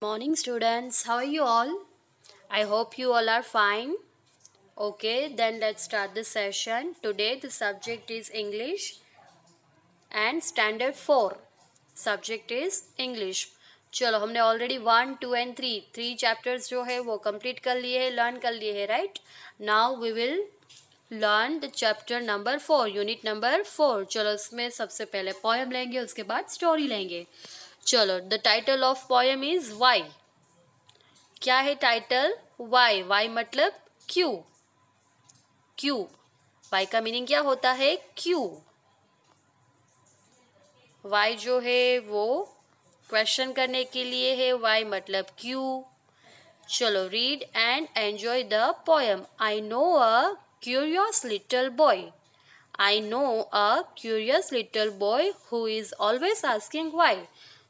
Morning, students. How are you all? I hope you all are fine. Okay, then let's start the session. Today, the subject is English and Standard 4. Subject is English. चलो हमने already 1, 2 and 3 chapters जो है वो complete कर लिए हैं, learn कर लिए हैं, right? Now we will learn the chapter number 4, unit number 4. चलो इसमें सबसे पहले पोएम लेंगे, उसके बाद स्टोरी लेंगे. चलो, the title of poem is why. क्या है टाइटल? वाई. वाई मतलब क्यों. क्यों. वाई का मीनिंग क्या होता है? क्यों. वाई जो है वो क्वेश्चन करने के लिए है. वाई मतलब क्यों. चलो, read and enjoy the poem. I know a curious little boy. I know a curious little boy who is always asking why.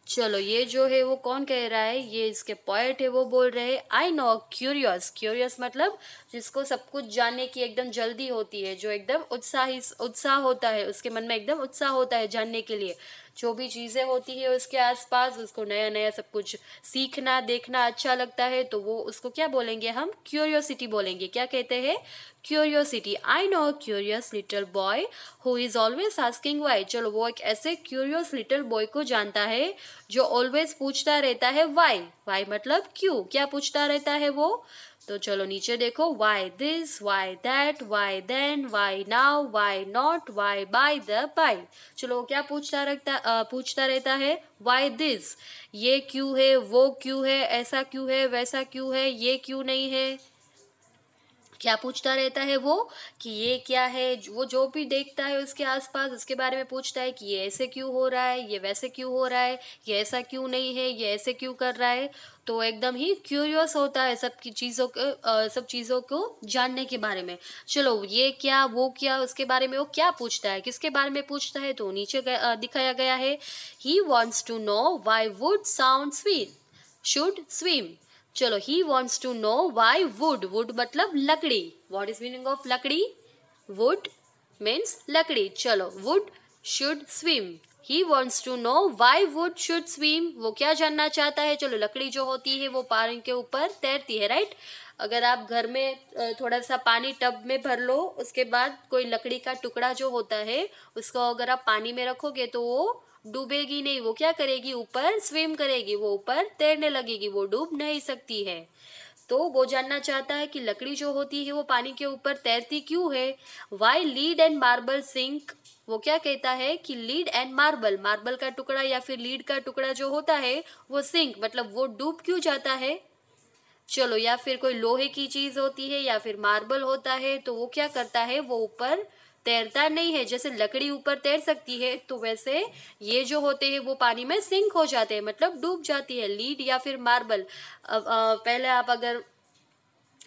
चलो, ये जो है वो कौन कह रहा है? ये इसके पोएट है, वो बोल रहे हैं आई नो क्यूरियस. क्यूरियस मतलब जिसको सब कुछ जानने की एकदम जल्दी होती है, जो एकदम उत्साह होता है, उसके मन में एकदम उत्साह होता है जानने के लिए. जो भी चीज़ें होती है उसके आसपास, उसको नया नया सब कुछ सीखना देखना अच्छा लगता है, तो वो उसको क्या बोलेंगे? हम क्यूरियोसिटी बोलेंगे. क्या कहते हैं? Curiosity. I know curious little boy who is always asking why. चलो, वो एक ऐसे क्यूरियस लिटिल बॉय को जानता है जो ऑलवेज पूछता रहता है वाई. वाई मतलब क्यों. क्या पूछता रहता है वो? तो चलो नीचे देखो. Why this, why that, why then, why now, why not, why by the by. चलो, क्या पूछता रहता है? Why this. ये क्यों है, वो क्यों है, ऐसा क्यों है, वैसा क्यों है, ये क्यों नहीं है. क्या पूछता रहता है वो? कि ये क्या है. वो जो भी देखता है उसके आसपास, उसके बारे में पूछता है कि ये ऐसे क्यों हो रहा है, ये वैसे क्यों हो रहा है, ये ऐसा क्यों नहीं है, ये ऐसे क्यों कर रहा है. तो एकदम ही क्यूरियस होता है सब चीज़ों को जानने के बारे में. चलो, ये क्या, वो क्या, उसके बारे में वो क्या पूछता है, किसके बारे में पूछता है, तो नीचे दिखाया गया है. He wants to know why wood sound sweet should swim. चलो, he wants to know why wood. Wood मतलब लकड़ी. व्हाट इज मीनिंग ऑफ लकड़ी? वुड मीन्स लकड़ी. चलो, wood should swim. He wants to know why wood should swim. वो क्या जानना चाहता है? चलो, लकड़ी जो होती है वो पानी के ऊपर तैरती है, राइट? अगर आप घर में थोड़ा सा पानी टब में भर लो, उसके बाद कोई लकड़ी का टुकड़ा जो होता है उसको अगर आप पानी में रखोगे तो वो डूबेगी नहीं. वो क्या करेगी? ऊपर स्विम करेगी, वो ऊपर तैरने लगेगी, वो डूब नहीं सकती है. तो वो जानना चाहता है कि लकड़ी जो होती है वो पानी के ऊपर तैरती क्यों है. Why lead and marble sink. वो क्या कहता है कि लीड एंड मार्बल का टुकड़ा या फिर लीड का टुकड़ा जो होता है वो सिंक मतलब वो डूब क्यों जाता है. चलो, या फिर कोई लोहे की चीज होती है या फिर मार्बल होता है, तो वो क्या करता है? वो ऊपर तैरता नहीं है. जैसे लकड़ी ऊपर तैर सकती है, तो वैसे ये जो होते हैं वो पानी में सिंक हो जाते हैं, मतलब डूब जाती है. लीड या फिर मार्बल. अब पहले आप अगर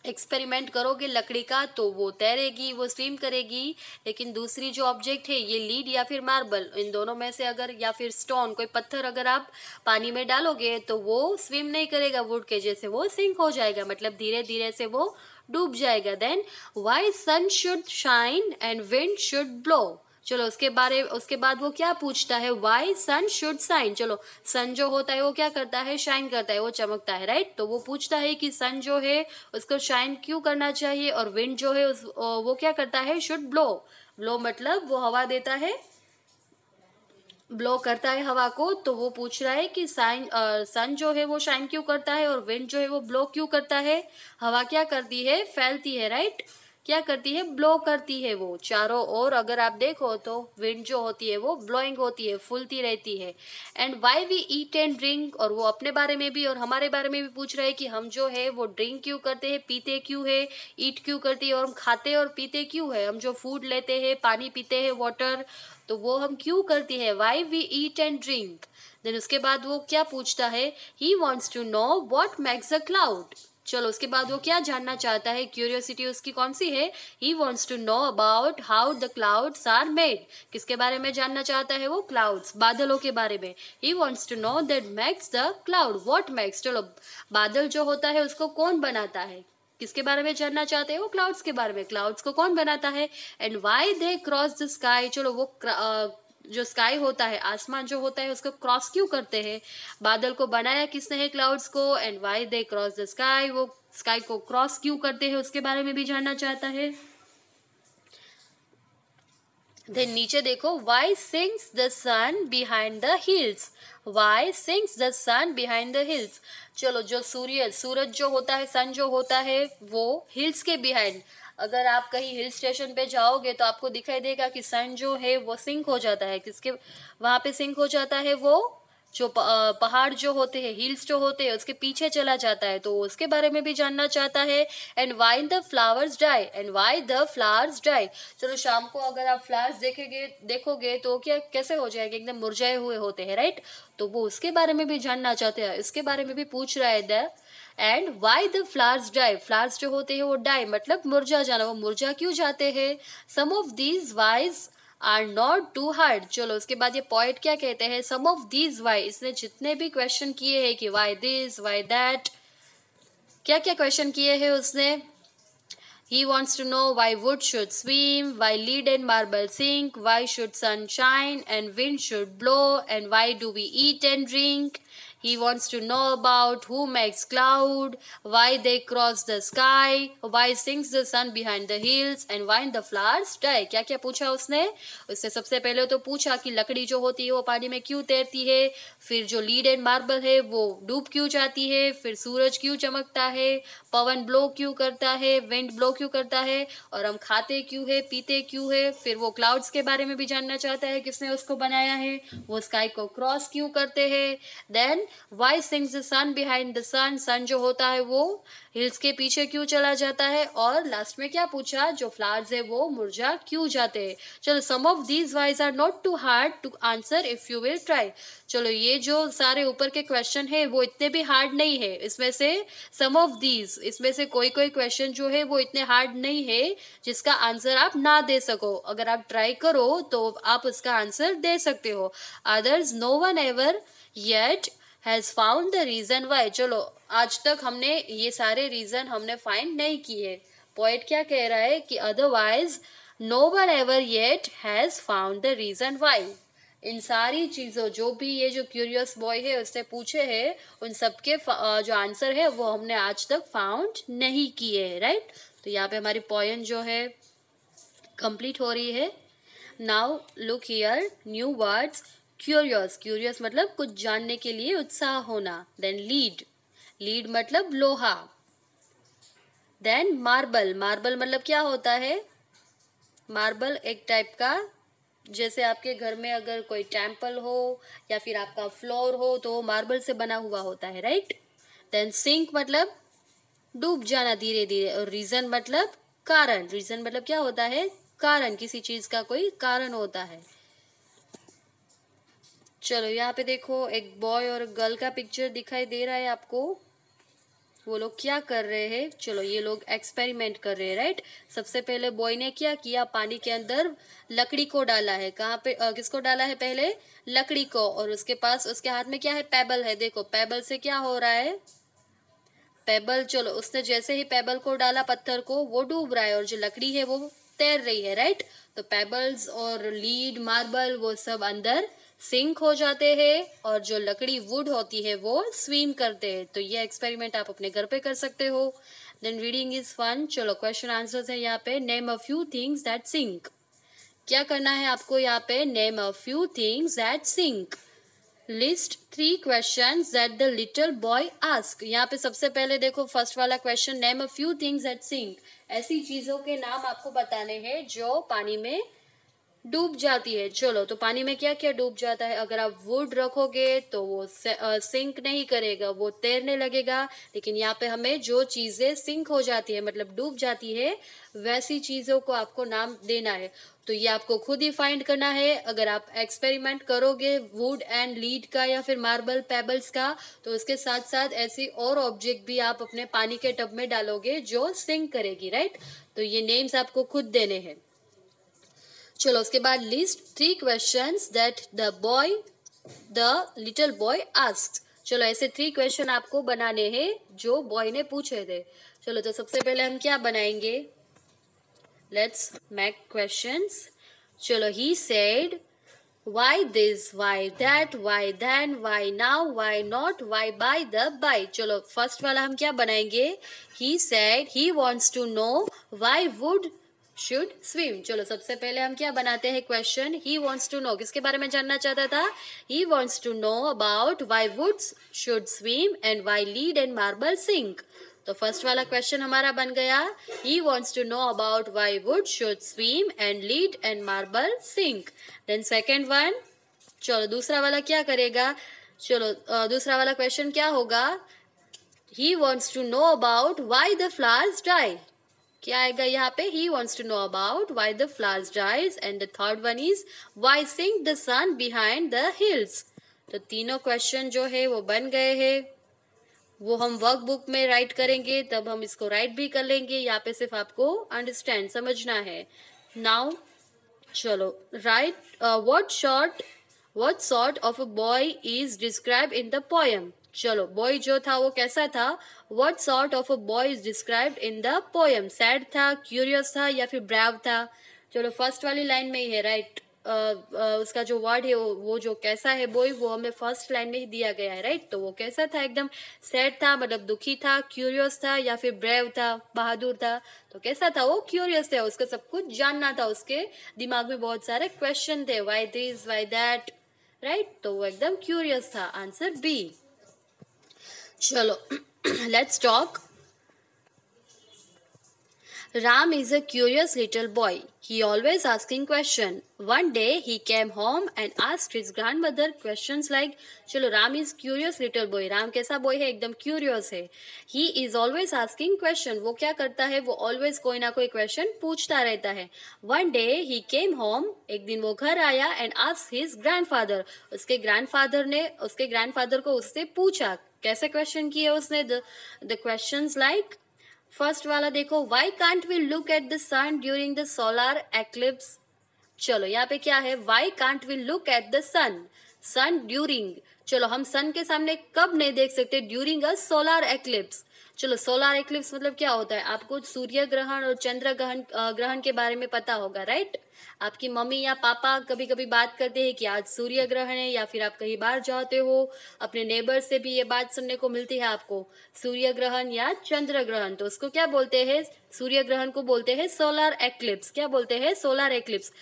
एक्सपेरिमेंट करोगे लकड़ी का तो वो तैरेगी, वो स्विम करेगी. लेकिन दूसरी जो ऑब्जेक्ट है, ये लीड या फिर मार्बल, इन दोनों में से अगर, या फिर स्टोन, कोई पत्थर अगर आप पानी में डालोगे तो वो स्विम नहीं करेगा वुड के जैसे, वो सिंक हो जाएगा, मतलब धीरे धीरे से वो डूब जाएगा. Then why sun should shine and wind should blow. चलो, उसके बाद वो क्या पूछता है? Why sun should shine. चलो, सन जो होता है वो क्या करता है? शाइन करता है, वो चमकता है, राइट? तो वो पूछता है कि सन जो है उसको शाइन क्यों करना चाहिए. और विंड जो है वो क्या करता है? Should blow. ब्लो मतलब वो हवा देता है, ब्लो करता है हवा को. तो वो पूछ रहा है कि सन जो है वो शाइन क्यों करता है और विंड जो है वो ब्लो क्यों करता है. हवा क्या करती है? फैलती है, राइट? क्या करती है? ब्लो करती है वो चारों ओर. अगर आप देखो तो विंड जो होती है वो ब्लोइंग होती है, फूलती रहती है. And why we eat and drink. और वो अपने बारे में भी और हमारे बारे में भी पूछ रहे हैं कि हम जो है वो ड्रिंक क्यों करते हैं, पीते क्यों है, ईट क्यों करती है, और हम खाते और पीते क्यों है. हम जो फूड लेते हैं, पानी पीते हैं, वाटर, तो वो हम क्यों करती है. Why we eat and drink. Then उसके बाद वो क्या पूछता है? He wants to know what makes a cloud. चलो, उसके बाद वो क्या जानना चाहता है? क्यूरियोसिटी उसकी कौन सी है? He wants to know about how the clouds are made. किसके बारे में जानना चाहता है वो? क्लाउड्स, बादलों के बारे में. He wants to know that makes the cloud. What makes. चलो, बादल जो होता है उसको कौन बनाता है? किसके बारे में जानना चाहते हैं? वो क्लाउड्स के बारे में. क्लाउड्स को कौन बनाता है? And why they cross the sky. चलो, वो जो स्काई होता है, आसमान जो होता है, उसको क्रॉस क्यों करते हैं? बादल को बनाया किसने है, क्लाउड्स को, and why they cross the sky, वो स्काई को क्रॉस क्यों करते हैं उसके बारे में भी जानना चाहता है। देन नीचे देखो, why sinks the sun behind the hills, why sinks the sun behind the hills. चलो, जो सूरज जो होता है, सन जो होता है, वो हिल्स के बिहाइंड, अगर आप कहीं हिल स्टेशन पे जाओगे तो आपको दिखाई देगा कि सन जो है वो सिंक हो जाता है, किसके वहां पे सिंक हो जाता है, वो जो पहाड़ जो होते हैं, हिल्स जो होते हैं, उसके पीछे चला जाता है, तो उसके बारे में भी जानना चाहता है। And why the flowers die, and why the flowers die. चलो, शाम को अगर आप फ्लावर्स देखोगे तो क्या कैसे हो जाएंगे, एकदम मुरझाए हुए होते हैं, राइट। तो वो उसके बारे में भी जानना चाहते हैं, इसके बारे में भी पूछ रहा है the. And why the flowers die, flowers जो होते हैं वो डाई मतलब मुरझा जाना, वो मुरझा क्यों जाते हैं। Some of these whys are not too hard. चलो, उसके बाद ये पॉइंट क्या कहते हैं, सम ऑफ दीज वाई, इसने जितने भी क्वेश्चन किए हैं कि वाई दिस वाई दैट, क्या क्या क्वेश्चन किए हैं उसने। He wants to know why wood should swim, why lead and marble sink, why should sun shine and wind should blow, and why do we eat and drink. He wants to know about who makes cloud, why they cross the sky, why sinks the sun behind the hills, and why the flowers die. क्या क्या पूछा उसने। उससे सबसे पहले तो पूछा कि लकड़ी जो होती है वो पानी में क्यों तैरती है, फिर जो लीड एंड मार्बल है वो डूब क्यों जाती है, फिर सूरज क्यों चमकता है, पवन ब्लो क्यों करता है, विंड ब्लो क्यों करता है, और हम खाते क्यों है, पीते क्यों है। फिर वो क्लाउड्स के बारे में भी जानना चाहता है, किसने उसको बनाया है, वो स्काई को क्रॉस क्यों करते हैं। Then why sinks the sun behind the sun, sun जो होता है वो हिल्स के पीछे क्यों चला जाता है, और लास्ट में क्या पूछा, जो फ्लावर्स है वो मुरझा क्यों जाते हैं। चलो, some of these whys are not too hard to answer if you will try. चलो, ये जो सारे ऊपर के क्वेश्चन है वो इतने भी हार्ड नहीं है, इसमें से सम ऑफ दीज, इसमें से कोई कोई क्वेश्चन जो है वो इतने हार्ड नहीं है जिसका आंसर आप ना दे सको। अगर आप ट्राई करो तो आप उसका आंसर दे सकते हो, others no one ever yet has found the reason why. चलो, आज तक हमने ये सारे रीजन हमने फाइंड नहीं किए। पॉइंट क्या कह रहा है कि otherwise no one ever yet has found the reason why. इन सारी चीजों जो भी ये जो क्यूरियस बॉय है उससे पूछे हैं, उन सबके जो आंसर है वो हमने आज तक फाउंड नहीं किए है, राइट। तो यहाँ पे हमारी पोएम जो है कंप्लीट हो रही है। Now look here, new words. Curious, curious मतलब कुछ जानने के लिए उत्साह होना। देन लीड, लीड मतलब लोहा। देन मार्बल, मार्बल मतलब क्या होता है, मार्बल एक टाइप का, जैसे आपके घर में अगर कोई टेम्पल हो या फिर आपका फ्लोर हो तो मार्बल से बना हुआ होता है, राइट। देन सिंक मतलब डूब जाना धीरे धीरे, और रीजन मतलब कारण, रीजन मतलब क्या होता है, कारण, किसी चीज का कोई कारण होता है। चलो, यहाँ पे देखो एक बॉय और गर्ल का पिक्चर दिखाई दे रहा है आपको। वो लोग क्या कर रहे हैं, चलो ये लोग एक्सपेरिमेंट कर रहे हैं, राइट। सबसे पहले बॉय ने क्या किया, पानी के अंदर लकड़ी को डाला है। कहाँ पे किसको डाला है, पहले लकड़ी को, और उसके पास उसके हाथ में क्या है, पेबल है। देखो पेबल से क्या हो रहा है, पेबल, चलो उसने जैसे ही पेबल को डाला पत्थर को, वो डूब रहा है, और जो लकड़ी है वो तैर रही है, राइट। तो पेबल्स और लीड मार्बल वो सब अंदर सिंक हो जाते हैं, और जो लकड़ी वुड होती है वो स्विम करते हैं। तो ये एक्सपेरिमेंट आप अपने घर पे कर सकते हो। Then reading is fun. चलो, क्वेश्चन आंसर्स है यहाँ पे। Name a few things that sink. क्या करना है आपको यहाँ पे, name a few things that sink. List 3 questions that the little boy ask. यहाँ पे सबसे पहले देखो फर्स्ट वाला question, name a few things that sink. ऐसी चीजों के नाम आपको बताने हैं जो पानी में डूब जाती है। चलो, तो पानी में क्या क्या डूब जाता है, अगर आप वुड रखोगे तो वो सिंक नहीं करेगा, वो तैरने लगेगा। लेकिन यहाँ पे हमें जो चीजें सिंक हो जाती है मतलब डूब जाती है, वैसी चीजों को आपको नाम देना है। तो ये आपको खुद ही फाइंड करना है। अगर आप एक्सपेरिमेंट करोगे वुड एंड लीड का या फिर मार्बल पेबल्स का, तो उसके साथ साथ ऐसी और ऑब्जेक्ट भी आप अपने पानी के टब में डालोगे जो सिंक करेगी, राइट। तो ये नेम्स आपको खुद देने हैं। चलो, उसके बाद list 3 questions that the little boy asked. चलो, ऐसे 3 क्वेश्चन आपको बनाने हैं जो बॉय ने पूछे थे। चलो, तो सबसे पहले हम क्या बनाएंगे, लेट्स मेक क्वेश्चंस। चलो, he said Why this, why that, why then, why now, why not, why by the by. चलो फर्स्ट वाला हम क्या बनाएंगे? He said he wants to know why wood should swim. चलो सबसे पहले हम क्या बनाते हैं question? He wants to know, किसके बारे में जानना चाहता था? He wants to know about why woods should swim and why lead and marble sink. तो फर्स्ट वाला क्वेश्चन हमारा बन गया, he wants to know about why wood should swim and lead and marble sink. Then second one, चलो दूसरा वाला क्या करेगा? चलो दूसरा वाला क्वेश्चन क्या होगा? He wants to know about why the flowers die. क्या आएगा यहाँ पे? He wants to know about why the flowers dies. And the third one is why sink the sun behind the hills. तो तीनों question जो है वो बन गए हैं. वो हम वर्कबुक में राइट करेंगे, तब हम इसको राइट भी कर लेंगे. यहाँ पे सिर्फ आपको अंडरस्टैंड समझना है. नाउ चलो right, what sort of a boy is describe in the poem. चलो बॉय जो था वो कैसा था? What sort of a boy is described in the poem. Sad था, क्यूरियस था या फिर ब्रेव था? चलो फर्स्ट वाली लाइन में ही है राइट. उसका जो वर्ड है वो जो कैसा है बॉय, वो हमें फर्स्ट लाइन में ही दिया गया है राइट. तो वो कैसा था? एकदम सैड था, मतलब दुखी था, क्यूरियस था या फिर ब्रेव था, बहादुर था. तो कैसा था? वो क्यूरियस था, उसको सब कुछ जानना था, उसके दिमाग में बहुत सारे क्वेश्चन थे, why this why that right. तो वो एकदम क्यूरियस था. Answer B. चलो let's talk. Ram is a curious little boy. He always asking question. One day he came home and asked his grandmother questions like, चलो Ram is curious little boy. Ram कैसा boy है? एकदम curious है. He is always asking question. वो क्या करता है? वो always कोई ना कोई question पूछता रहता है. One day he came home. एक दिन वो घर आया and asked his grandfather. उसके grandfather को उससे पूछा. कैसे question किए उसने? The questions like, फर्स्ट वाला देखो, why can't we look at the sun during the solar eclipse. चलो यहाँ पे क्या है? Why can't we look at the sun during. चलो हम सन के सामने कब नहीं देख सकते? During a solar eclipse. चलो सोलर एक्लिप्स मतलब क्या होता है? आपको सूर्य ग्रहण और चंद्र ग्रहण के बारे में पता होगा राइट. आपकी मम्मी या पापा कभी कभी बात करते हैं कि आज सूर्य ग्रहण है, या फिर आप कहीं बाहर जाते हो, अपने नेबर से भी ये बात सुनने को मिलती है आपको, सूर्य ग्रहण या चंद्र ग्रहण. तो उसको क्या बोलते हैं? सूर्य ग्रहण को बोलते हैं सोलर एक्लिप्स. क्या बोलते हैं? Solar eclipse.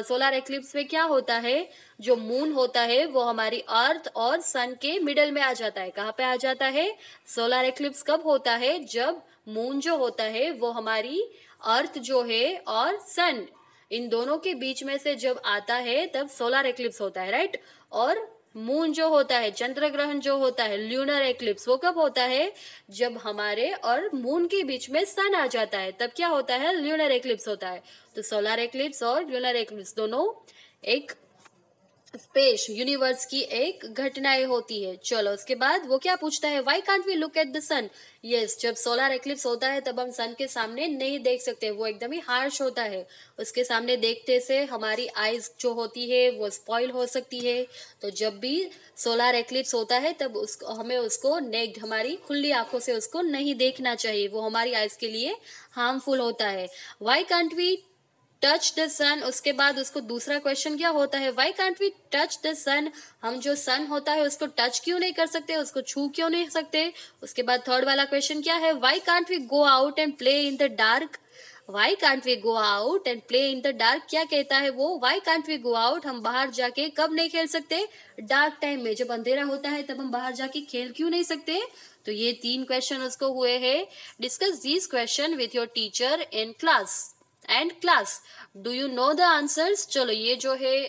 सोलर एक्लिप्स में क्या होता है? जो मून होता है वो हमारी अर्थ और सन के मिडल में आ जाता है. कहाँ पे आ जाता है? सोलर एक्लिप्स कब होता है? जब मून जो होता है वो हमारी अर्थ जो है और सन, इन दोनों के बीच में से जब आता है तब सोलर एक्लिप्स होता है राइट. और मून जो होता है, चंद्र ग्रहण जो होता है, ल्यूनर एक्लिप्स, वो कब होता है? जब हमारे और मून के बीच में सन आ जाता है, तब क्या होता है? ल्यूनर एक्लिप्स होता है. तो सोलर एक्लिप्स और ल्यूनर एक्लिप्स दोनों एक स्पेस यूनिवर्स की एक घटनाएं होती है. चलो उसके बाद वो क्या पूछता है? Why can't we look at the sun. Yes, जब सोलर एक्लिप्स होता है तब हम सन के सामने नहीं देख सकते, वो एकदम ही हार्श होता है. उसके सामने देखते से हमारी आईज जो होती है वो स्पॉइल हो सकती है. तो जब भी सोलर एक्लिप्स होता है तब हमें उसको नेक्ड, हमारी खुली आंखों से उसको नहीं देखना चाहिए, वो हमारी आईज के लिए हार्मफुल होता है. Why can't we touch the sun. उसके बाद उसको दूसरा क्वेश्चन क्या होता है? Why can't we touch the sun. हम जो सन होता है उसको टच क्यों नहीं कर सकते, उसको छू क्यों नहीं सकते? उसके बाद थर्ड वाला क्वेश्चन क्या है? Why can't we go out and play in the dark. Why can't we go out and play in the dark. क्या कहता है वो? Why can't we go out. हम बाहर जाके कब नहीं खेल सकते? डार्क टाइम में, जब अंधेरा होता है तब हम बाहर जाके खेल क्यों नहीं सकते? तो ये तीन क्वेश्चन उसको हुए हैं. Discuss these question with your teacher in class and class. Do you know the answers. चलो ये जो है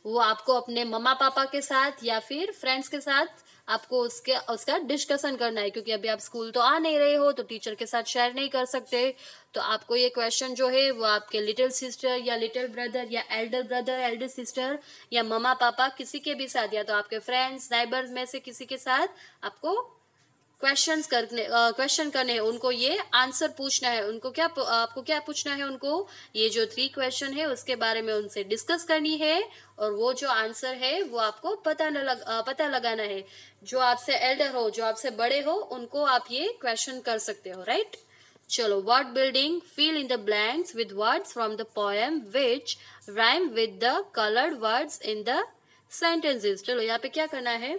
वो आपको अपने मम्मा पापा के साथ या फिर फ्रेंड्स के साथ आपको उसका डिस्कशन करना है, क्योंकि अभी आप स्कूल तो आ नहीं रहे हो तो टीचर के साथ शेयर नहीं कर सकते. तो आपको ये क्वेश्चन जो है वो आपके लिटिल सिस्टर या लिटिल ब्रदर या एल्डर ब्रदर एल्डर सिस्टर या मम्मा पापा किसी के भी साथ, या तो आपके फ्रेंड्स नाइबर्स में से किसी के साथ आपको क्वेश्चन करने हैं. उनको ये आंसर पूछना है. उनको क्या, आपको क्या पूछना है? उनको ये जो 3 क्वेश्चन है उसके बारे में उनसे डिस्कस करनी है, और वो जो आंसर है वो आपको पता लगाना है. जो आपसे एल्डर हो, जो आपसे बड़े हो, उनको आप ये क्वेश्चन कर सकते हो राइट. चलो, word building, fill in the blanks with words from the poem which rhyme with the colored words in the sentences. चलो यहाँ पे क्या करना है,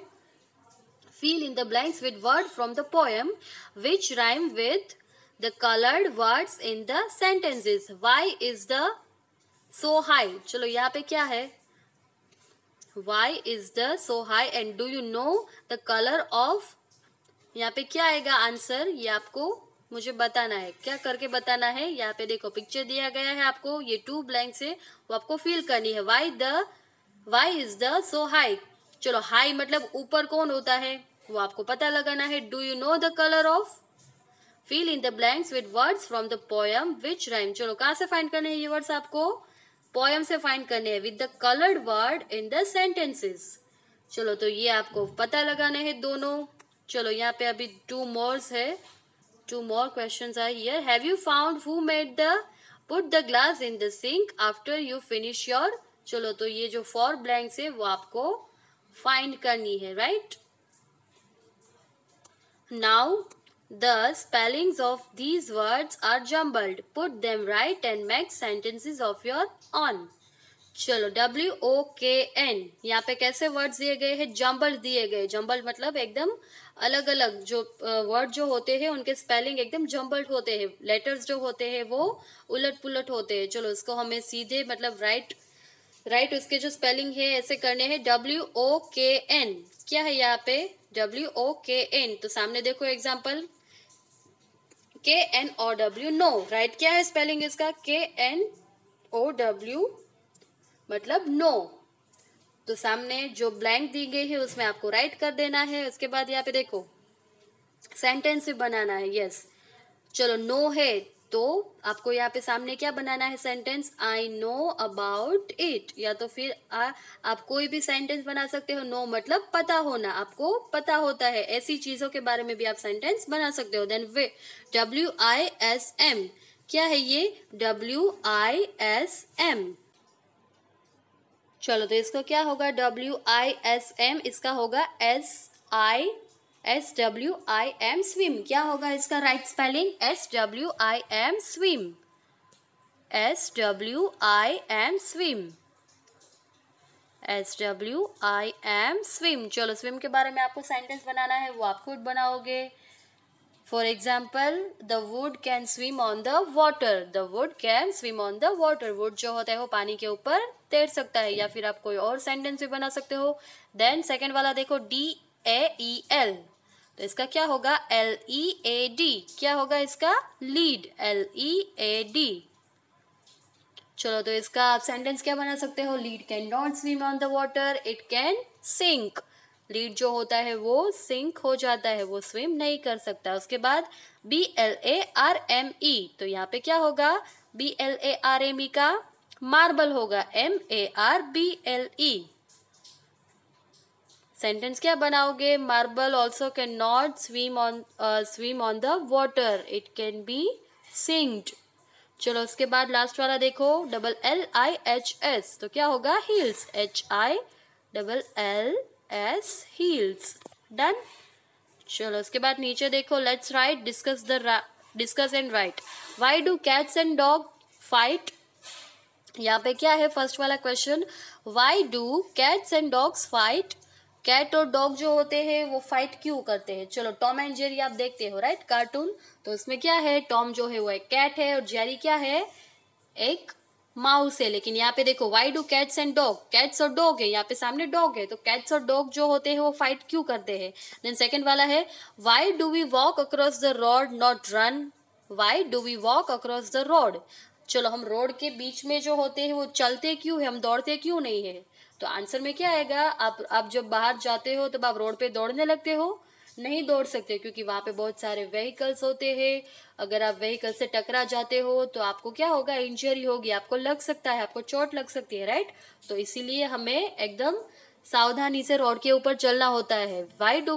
fill in the blanks with word from the poem which rhyme with the colored words in the sentences. Why is the so high? चलो यहाँ पे क्या है, why is the so high and do you know the color of, यहाँ पे क्या आएगा answer, ये आपको मुझे बताना है, क्या करके बताना है। यहाँ पे देखो पिक्चर दिया गया है आपको, ये 2 ब्लैंक्स है वो आपको फिल करनी है। why is the so high, चलो हाई मतलब ऊपर कौन होता है वो आपको पता लगाना है। Do you know the colour of, fill in the blanks with words from the poem which rhyme. चलो कहाँ से फाइंड करने हैं ये वर्ड्स, आपको पोएम से फाइंड करने हैं with the coloured word in the sentences. चलो तो ये आपको पता लगाने हैं दोनों। चलो यहाँ पे अभी 2 मोर्स है, 2 more questions are here. Have you found who made the put the glass in the sink after you finish your, चलो तो ये जो 4 blanks है वो आपको find करनी है, right? Now the spellings of these words are jumbled. Put them right and make sentences of your own. चलो WOKN, यहाँ पे कैसे वर्ड्स दिए गए हैं, जम्बल्ड दिए गए। जम्बल्ड मतलब एकदम अलग अलग, जो वर्ड जो होते हैं उनके स्पेलिंग एकदम जम्बल्ड होते हैं, लेटर्स जो होते हैं वो उलट पुलट होते हैं। चलो इसको हमें सीधे मतलब राइट उसके जो स्पेलिंग है ऐसे करने हैं। WOKN क्या है यहाँ पे, WOKN, तो सामने देखो एग्जाम्पल KNOW, नो, राइट क्या है स्पेलिंग इसका, KNOW मतलब नो। तो सामने जो ब्लैंक दी गई है उसमें आपको राइट कर देना है। उसके बाद यहाँ पे देखो सेंटेंस भी बनाना है। यस, चलो नो है तो आपको यहाँ पे सामने क्या बनाना है sentence, I know about it, या तो फिर आप कोई भी सेंटेंस बना सकते हो। नो मतलब पता होना, आपको पता होता है, ऐसी चीजों के बारे में भी आप सेंटेंस बना सकते हो। देन WISM क्या है ये, WISM, चलो तो इसका क्या होगा WISM, इसका होगा SWIM, स्विम। क्या होगा इसका right spelling, SWIM, swim, SWIM, swim, SWIM, swim. चलो स्विम के बारे में आपको सेंटेंस बनाना है, वो आप खुद बनाओगे। For example, the wood can swim on the water, the wood can swim on the water, would जो होता है वो पानी के ऊपर तैर सकता है। या फिर आप कोई और सेंटेंस भी बना सकते हो। देन सेकेंड वाला देखो DAEL, तो इसका क्या होगा LEAD, क्या होगा इसका लीड, LEAD। चलो तो इसका आप सेंटेंस क्या बना सकते हो, lead can not swim on the water, it can sink, lead जो होता है वो सिंक हो जाता है, वो स्विम नहीं कर सकता। उसके बाद BLARME, तो यहाँ पे क्या होगा BLARME का मार्बल होगा MARBLE। सेंटेंस क्या बनाओगे, marble also can not swim on the water, it can be synced. चलो उसके बाद लास्ट वाला देखो LLIHS, तो क्या होगा हील्स, HILLS, हील्स। डन। चलो उसके बाद नीचे देखो let's write, discuss and write. Why do cats and dog fight, यहाँ पे क्या है फर्स्ट वाला question, why do cats and dogs fight, cat और डॉग जो होते हैं वो फाइट क्यों करते हैं। चलो टॉम एंड जेरी आप देखते हो राइट कार्टून, तो उसमें क्या है, टॉम जो है वो एक कैट है और जेरी क्या है, एक माउस है। लेकिन यहाँ पे देखो why do cats and dog, cats और डॉग है, यहाँ पे सामने डॉग है, तो कैट्स और डॉग जो होते हैं वो फाइट क्यों करते हैं। देन सेकंड वाला है why do we walk across the road not run, why do we walk across the road, चलो हम रोड के बीच में जो होते हैं वो चलते क्यों है, हम दौड़ते क्यों नहीं है। तो आंसर में क्या आएगा, आप जब बाहर जाते हो तब आप रोड पे दौड़ने लगते हो, नहीं दौड़ सकते क्योंकि वहाँ पे बहुत सारे व्हीकल्स होते हैं। अगर आप व्हीकल से टकरा जाते हो तो आपको क्या होगा, इंजरी होगी, आपको लग सकता है, आपको चोट लग सकती है राइट। तो इसीलिए हमें एकदम सावधानी से रोड के ऊपर चलना होता है। Why do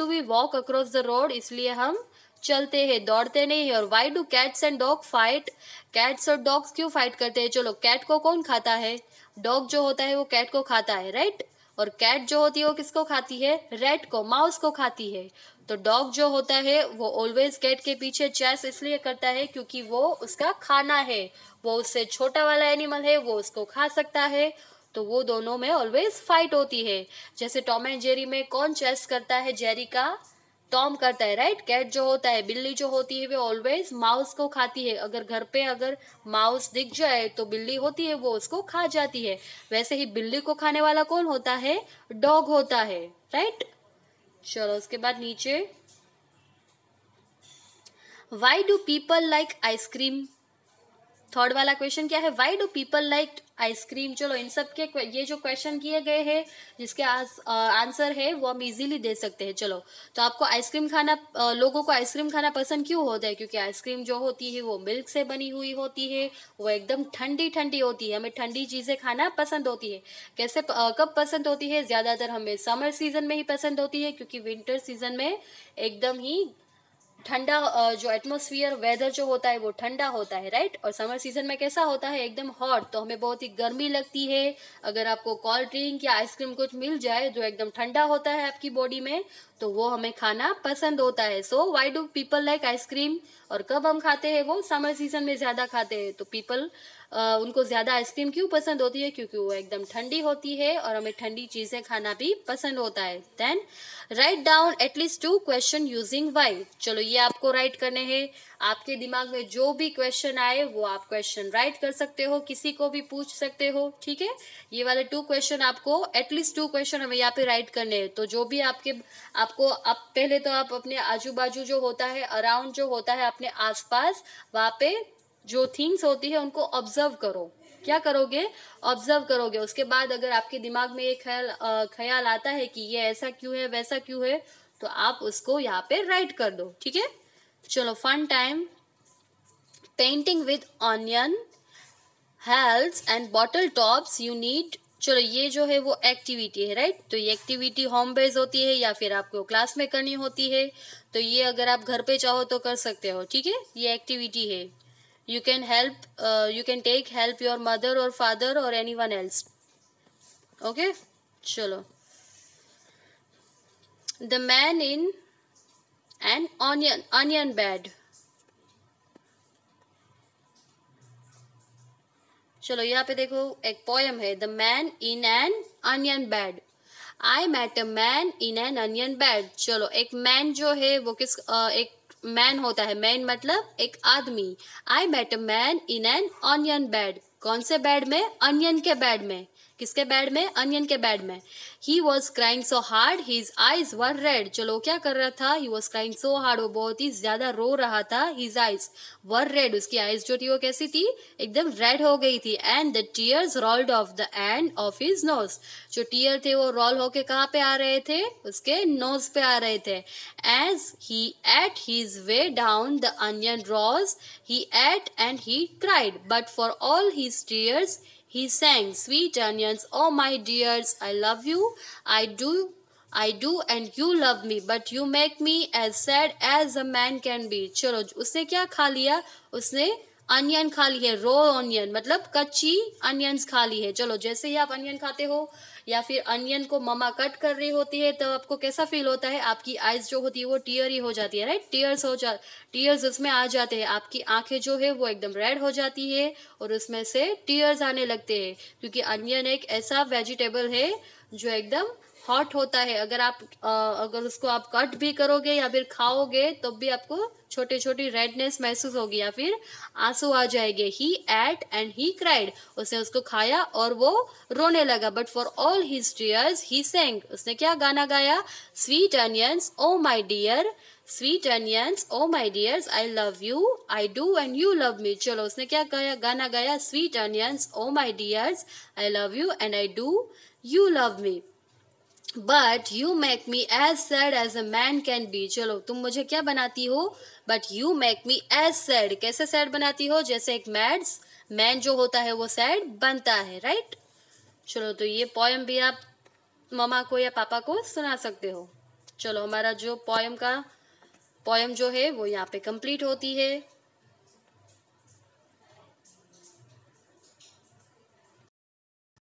we walk across the road, इसलिए हम चलते हैं, दौड़ते नहीं है। और why do cats and dog fight, cats और डॉग्स क्यों फाइट करते हैं। चलो कैट को कौन खाता है, डॉग जो होता है वो कैट को खाता है राइट, और कैट जो होती है वो किसको खाती है, रैट को, माउस को खाती है। तो डॉग जो होता है वो ऑलवेज कैट के पीछे चेस इसलिए करता है क्योंकि वो उसका खाना है, वो उससे छोटा वाला एनिमल है, वो उसको खा सकता है, तो वो दोनों में ऑलवेज फाइट होती है। जैसे टॉम एंड जेरी में कौन चेस करता है जेरी का? टॉम करता है, राइट। कैट जो होता है, बिल्ली जो होती है, वो ऑलवेज माउस को खाती है। अगर घर पे अगर माउस दिख जाए तो बिल्ली होती है वो उसको खा जाती है। वैसे ही बिल्ली को खाने वाला कौन होता है? डॉग होता है, राइट। चलो उसके बाद नीचे, why do people like ice cream? Third वाला क्वेश्चन क्या है? Why do people like ice cream? चलो इन सब के ये जो क्वेश्चन किए गए हैं जिसके आंसर है वो हम इजीली दे सकते हैं। चलो, तो आपको आइसक्रीम खाना, लोगों को आइसक्रीम खाना पसंद क्यों होता है? क्योंकि आइसक्रीम जो होती है वो मिल्क से बनी हुई होती है, वो एकदम ठंडी ठंडी होती है, हमें ठंडी चीज़ें खाना पसंद होती है। कैसे कब पसंद होती है? ज़्यादातर हमें समर सीजन में ही पसंद होती है, क्योंकि विंटर सीजन में एकदम ही ठंडा, जो एटमॉस्फेयर वेदर जो होता है वो ठंडा होता है, राइट। और समर सीजन में कैसा होता है? एकदम हॉट, तो हमें बहुत ही गर्मी लगती है। अगर आपको कोल्ड ड्रिंक या आइसक्रीम कुछ मिल जाए जो एकदम ठंडा होता है आपकी बॉडी में, तो वो हमें खाना पसंद होता है। So why do people like ice cream? और कब हम खाते हैं? वो समर सीजन में ज्यादा खाते हैं। तो पीपल उनको ज्यादा आइसक्रीम क्यों पसंद होती है? क्योंकि वो एकदम ठंडी होती है और हमें ठंडी चीजें खाना भी पसंद होता है। Then write down at least 2 question using why. चलो ये आपको राइट करने हैं। आपके दिमाग में जो भी क्वेश्चन आए वो आप क्वेश्चन राइट कर सकते हो, किसी को भी पूछ सकते हो, ठीक है। ये वाले 2 क्वेश्चन आपको, एटलीस्ट 2 क्वेश्चन हमें यहाँ पे राइट करने हैं। तो जो भी आपको आप पहले तो आप अपने आजू बाजू जो होता है, अराउंड जो होता है, अपने आसपास, वहाँ पे जो थिंग्स होती है उनको ऑब्जर्व करो। क्या करोगे? ऑब्जर्व करोगे। उसके बाद अगर आपके दिमाग में एक ख्याल आता है कि ये ऐसा क्यों है, वैसा क्यों है, तो आप उसको यहाँ पे राइट कर दो, ठीक है। चलो fun time, painting with onion shells and bottle tops you need. चलो ये जो है वो एक्टिविटी है, राइट। तो ये एक्टिविटी होम बेस्ड होती है या फिर आपको क्लास में करनी होती है। तो ये अगर आप घर पे चाहो तो कर सकते हो, ठीक है। ये एक्टिविटी है। You can you can take help your mother or father or anyone else. Okay, चलो, the man in an onion bed. चलो यहाँ पे देखो एक पोयम है, the man in an onion bed. I met a man in an onion bed. चलो एक man जो है वो एक मैन होता है, मैन मतलब एक आदमी। I met a man in an onion bed. कौन से बेड में? अनियन के बेड में। किसके बेड में? अनियन के बेड में। He was crying so hard his eyes were red. चलो क्या कर रहा था? He was crying so hard, वो बहुत ही ज्यादा रो रहा था। हिज आईज वर रेड, उसकी आईज जो थी वो कैसी थी? एकदम रेड हो गई थी। And the tears rolled of the end of his nose. जो टीयर थे वो रोल होके कहाँ पे आ रहे थे? उसके नोज पे आ रहे थे। As he ate his way down the onion rows he ate and he cried, but for all his tears he sang, sweet onions, oh my dears, I love you, I do and you love me, but you make me as sad as a man can be. चलो उसने क्या खा लिया? उसने onion खा ली है, रो onion मतलब कच्ची अनियंस खा ली है। चलो जैसे ही आप अनियन खाते हो या फिर अनियन को मम्मा कट कर रही होती है, तो आपको कैसा फील होता है? आपकी आईज जो होती है वो टीयरी हो जाती है, राइट। टीयर्स उसमें आ जाते हैं। आपकी आंखें जो है वो एकदम रेड हो जाती है और उसमें से टीयर्स आने लगते हैं, क्योंकि अनियन एक ऐसा वेजिटेबल है जो एकदम हॉट होता है। अगर उसको आप कट भी करोगे या फिर खाओगे तो भी आपको छोटी छोटी रेडनेस महसूस होगी या फिर आंसू आ जाएंगे। He ate and he cried, उसने उसको खाया और वो रोने लगा। But for all his tears he sang, उसने क्या गाना गाया? Sweet onions oh my dear, sweet onions oh my dears, I love you, I do and you love me. चलो उसने क्या गाना गाया? Sweet onions oh my dears, I love you and I do you love me, but you make me as sad as a man can be. चलो तुम मुझे क्या बनाती हो? But you make me as sad, कैसे sad बनाती हो? जैसे एक मैन जो होता है वो सैड बनता है, राइट। चलो तो ये पोयम भी आप मम्मा को या पापा को सुना सकते हो। चलो हमारा जो पोयम जो है वो यहाँ पे कंप्लीट होती है।